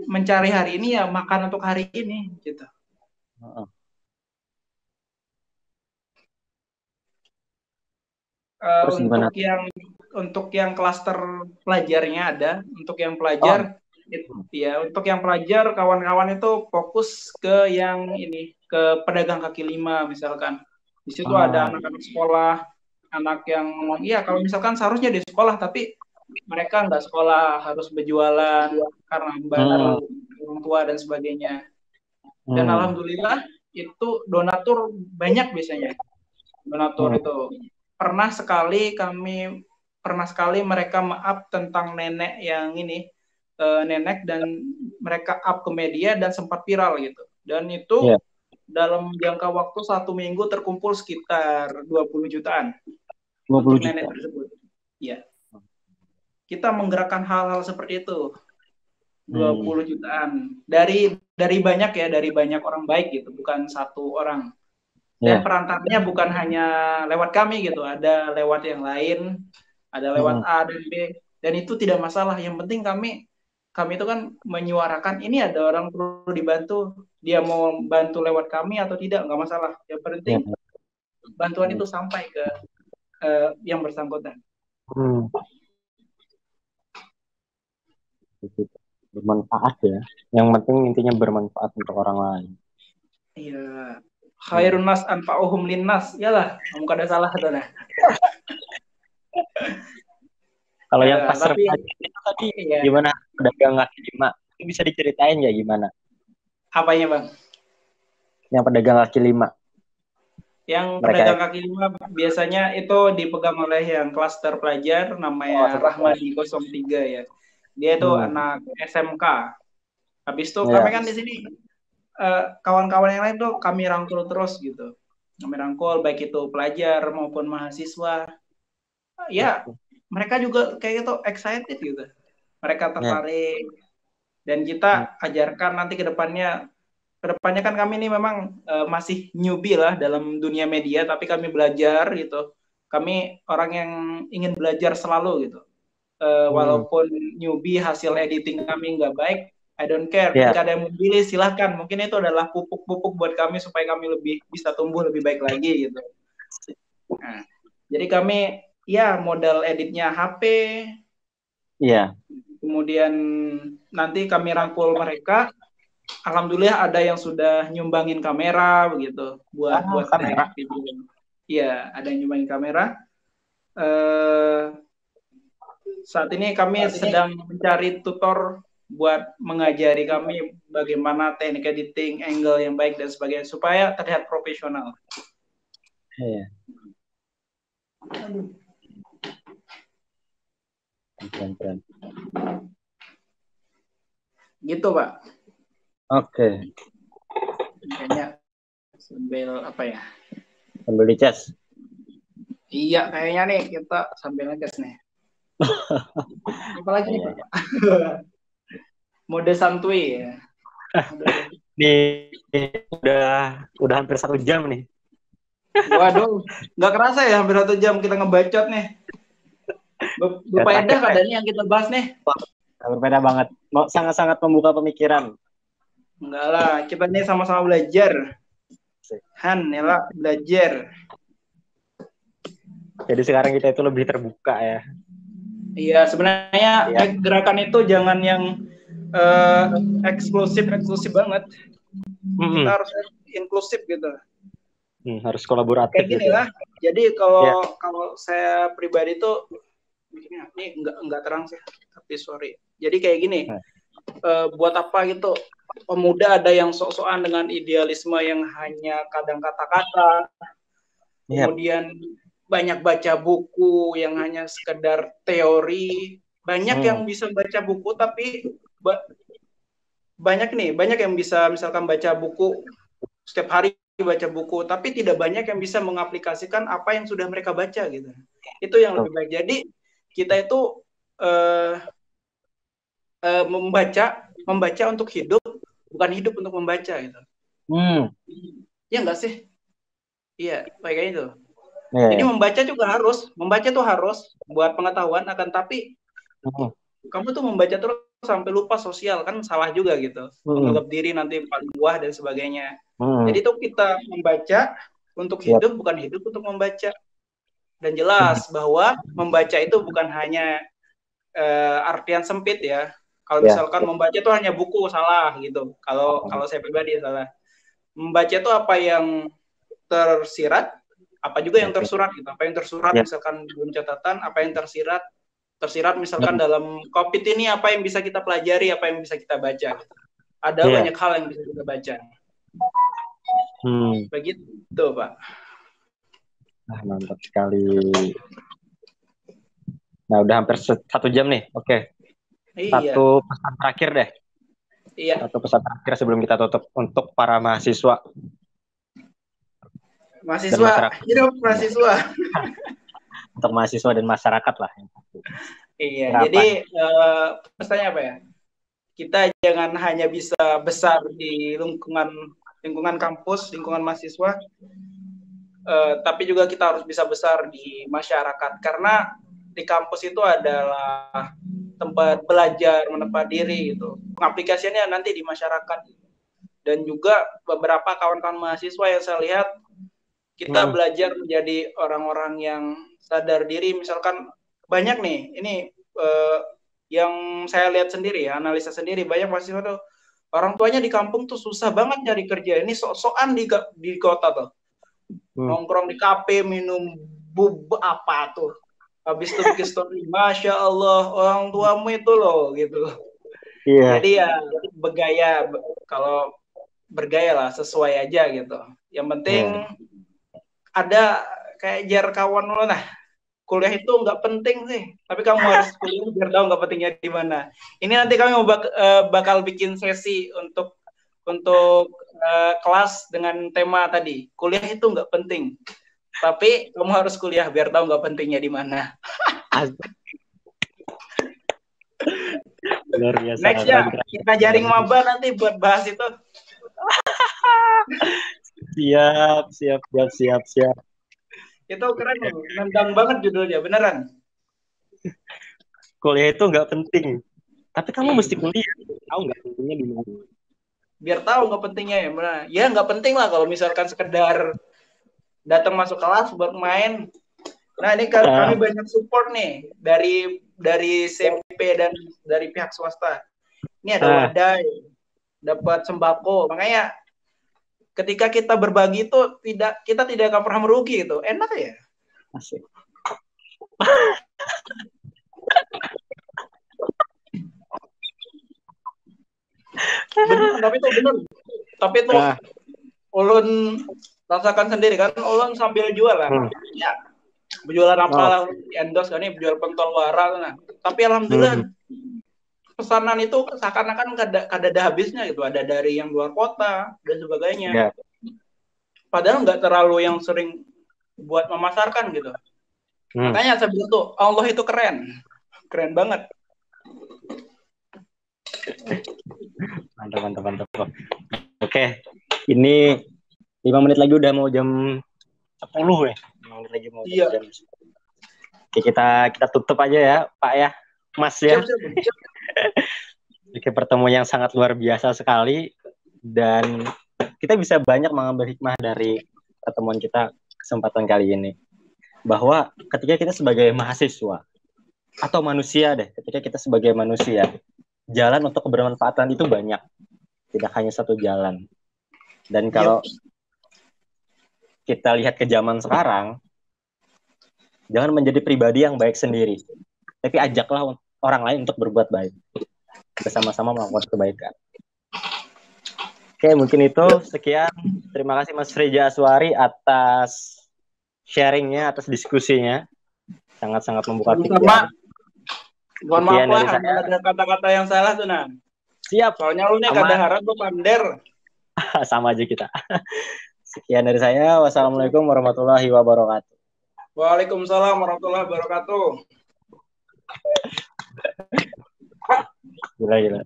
mencari hari ini, ya makan untuk hari ini gitu. Untuk yang klaster pelajarnya ada, untuk yang pelajar untuk yang pelajar kawan-kawan itu fokus ke yang ini, ke pedagang kaki lima misalkan. Di situ ada anak-anak sekolah, anak yang kalau misalkan seharusnya di sekolah tapi mereka nggak sekolah, harus berjualan karena membantu orang tua dan sebagainya. Dan alhamdulillah itu donatur banyak biasanya. Donatur itu pernah sekali mereka maaf tentang nenek yang ini, nenek, dan mereka up ke media dan sempat viral gitu. Dan itu dalam jangka waktu 1 minggu terkumpul sekitar 20 jutaan 20 untuk juta. nenek tersebut. Iya. Kita menggerakkan hal-hal seperti itu. 20 jutaan dari banyak ya, dari banyak orang baik gitu, bukan satu orang. Dan perantaranya bukan hanya lewat kami gitu, ada lewat yang lain, ada lewat A dan B, dan itu tidak masalah. Yang penting kami itu kan menyuarakan ini ada orang perlu dibantu, dia mau bantu lewat kami atau tidak, nggak masalah. Yang penting bantuan itu sampai ke yang bersangkutan. Bermanfaat ya. Yang penting intinya bermanfaat untuk orang lain. Iya. Khairun nas anfa'uhum linnas. Yalah, kamu kada salah tuh nah. Kalau yang pasar itu tadi gimana, pedagang kaki lima? Itu bisa diceritain ya gimana? Apanya, Bang? Yang pedagang kaki lima. Yang pedagang kaki lima biasanya itu dipegang oleh yang klaster pelajar, namanya Rahmadi 03 ya. Dia itu anak SMK. Habis itu kami kan di sini kawan-kawan yang lain tuh kami rangkul terus gitu. Kami rangkul baik itu pelajar maupun mahasiswa. Ya, mereka juga kayak gitu excited gitu. Mereka tertarik. Dan kita ajarkan nanti ke depannya kan kami ini memang masih newbie lah dalam dunia media, tapi kami belajar gitu. Kami orang yang ingin belajar selalu gitu. Walaupun newbie, hasil editing kami nggak baik, I don't care. Ketika ada yang memilih, silahkan. Mungkin itu adalah pupuk-pupuk buat kami supaya kami lebih bisa tumbuh lebih baik lagi gitu. Nah, jadi kami modal editnya HP. Kemudian nanti kami rangkul mereka. Alhamdulillah ada yang sudah nyumbangin kamera begitu buat kamera. Iya, ada yang nyumbangin kamera. Saat ini kami sedang mencari tutor buat mengajari kami bagaimana teknik editing, angle yang baik dan sebagainya supaya terlihat profesional. Keren. Gitu, Pak. Oke. Kayaknya sambil apa ya? Sambil dicas. Iya, kayaknya nih kita sambil ngecas nih. Apalagi nih, Pak? Mode santuy ya. Nih udah hampir 1 jam nih. Waduh, nggak kerasa ya hampir 1 jam kita ngebacot nih. Berfaedah kadang yang kita bahas nih. Berbeda banget. Sangat-sangat membuka pemikiran. Enggak lah, kita ini sama-sama belajar. Han, ya lah, belajar. Jadi sekarang kita itu lebih terbuka ya. Iya, sebenarnya gerakan itu jangan yang eksklusif banget. Kita harus inklusif gitu. Harus kolaboratif. Kayak gini lah. Jadi kalau saya pribadi tuh ini enggak terang sih, tapi sorry. Jadi kayak gini. Buat apa gitu? Pemuda ada yang sok-sokan dengan idealisme yang hanya kadang kata-kata. Kemudian banyak baca buku yang hanya sekedar teori. Banyak yang bisa baca buku tapi banyak yang bisa misalkan baca buku setiap hari baca buku, tapi tidak banyak yang bisa mengaplikasikan apa yang sudah mereka baca gitu. Itu yang lebih baik. Jadi kita itu membaca untuk hidup, bukan hidup untuk membaca gitu. Iya nggak sih? Iya, kayak itu. Jadi membaca tuh harus buat pengetahuan, akan tapi kamu tuh membaca terus sampai lupa sosial, kan salah juga gitu. Menganggap diri nanti paling wah dan sebagainya. Jadi tuh kita membaca untuk hidup, bukan hidup untuk membaca. Dan jelas bahwa membaca itu bukan hanya artian sempit ya. Kalau misalkan membaca itu hanya buku, salah gitu. Kalau saya pribadi salah. Membaca itu apa yang tersirat, apa juga yang tersurat gitu. Apa yang tersurat misalkan dalam catatan, apa yang tersirat misalkan dalam COVID ini apa yang bisa kita pelajari, apa yang bisa kita baca. Ada banyak hal yang bisa kita baca. Begitu, Pak. Mantap sekali. Nah, udah hampir 1 jam nih. Oke. Satu pesan terakhir deh. Satu pesan terakhir sebelum kita tutup untuk para mahasiswa. Hidup mahasiswa. Untuk mahasiswa dan masyarakat lah. Iya, jadi pesannya apa ya? Kita jangan hanya bisa besar di lingkungan kampus, lingkungan mahasiswa, tapi juga kita harus bisa besar di masyarakat. Karena di kampus itu adalah tempat belajar, menempa diri gitu. Pengaplikasiannya nanti di masyarakat. Dan juga beberapa kawan-kawan mahasiswa yang saya lihat, kita belajar menjadi orang-orang yang sadar diri. Misalkan banyak nih, ini yang saya lihat sendiri ya, analisa sendiri, banyak mahasiswa tuh orang tuanya di kampung tuh susah banget nyari kerja. Ini sok-sokan di kota tuh. Nongkrong di kafe, minum apa tuh. Habis itu bikin story, Masya Allah, orang tuamu itu loh, gitu. Jadi ya kalau bergaya lah, sesuai aja gitu. Yang penting ada kayak jar kawan lo, nah kuliah itu nggak penting sih, tapi kamu harus kuliah biar tahu nggak pentingnya di mana. Ini nanti kami bakal bikin sesi untuk kelas dengan tema tadi, kuliah itu nggak penting, tapi kamu harus kuliah biar tahu nggak pentingnya di mana. Luar biasa. Next ya, kita jaring maba nanti buat bahas itu. Siap. Itu keren loh, nendang banget judulnya, beneran. Kuliah itu nggak penting, tapi kamu mesti kuliah. Tahu nggak pentingnya di mana? Biar tahu nggak pentingnya ya, benar. Ya nggak penting lah kalau misalkan sekedar datang masuk kelas buat main. Nah ini kami banyak support nih dari CP dan dari pihak swasta. Ini ada wadah, dapat sembako. Makanya ketika kita berbagi itu kita tidak akan pernah merugi gitu. Enak ya? Asik. Benar, tapi itu ulun rasakan sendiri kan, ulun sambil jualan. Ya, berjualan apalah, endorse kan ini berjual pentol wara nah. Tapi alhamdulillah pesanan itu seakan-akan ada habisnya gitu, ada dari yang luar kota dan sebagainya. Padahal nggak terlalu yang sering buat memasarkan gitu. Makanya saya bilang tuh Allah itu keren banget. Mantap. Oke, ini 5 menit lagi udah mau jam 10 ya. 5 menit lagi mau Iya. jam 10. Oke, kita tutup aja ya, Pak ya. Mas ya. Siap. Oke, pertemuan yang sangat luar biasa sekali dan kita bisa banyak mengambil hikmah dari pertemuan kita kesempatan kali ini. Bahwa ketika kita sebagai mahasiswa atau manusia deh, ketika kita sebagai manusia, jalan untuk kebermanfaatan itu banyak. Tidak hanya satu jalan. Dan kalau kita lihat ke zaman sekarang, jangan menjadi pribadi yang baik sendiri. Tapi ajaklah orang lain untuk berbuat baik. Bersama-sama melakukan kebaikan. Oke, mungkin itu. Sekian. Terima kasih Mas Freja Aswari atas sharingnya, atas diskusinya. Sangat-sangat membuka pikiran. Mohon maaf lah, ada kata-kata yang salah tuh, Nan. Siap. Soalnya lu nih kada harap lu pander. Sama aja kita. Sekian dari saya. Wassalamualaikum warahmatullahi wabarakatuh. Waalaikumsalam warahmatullahi wabarakatuh. Gila.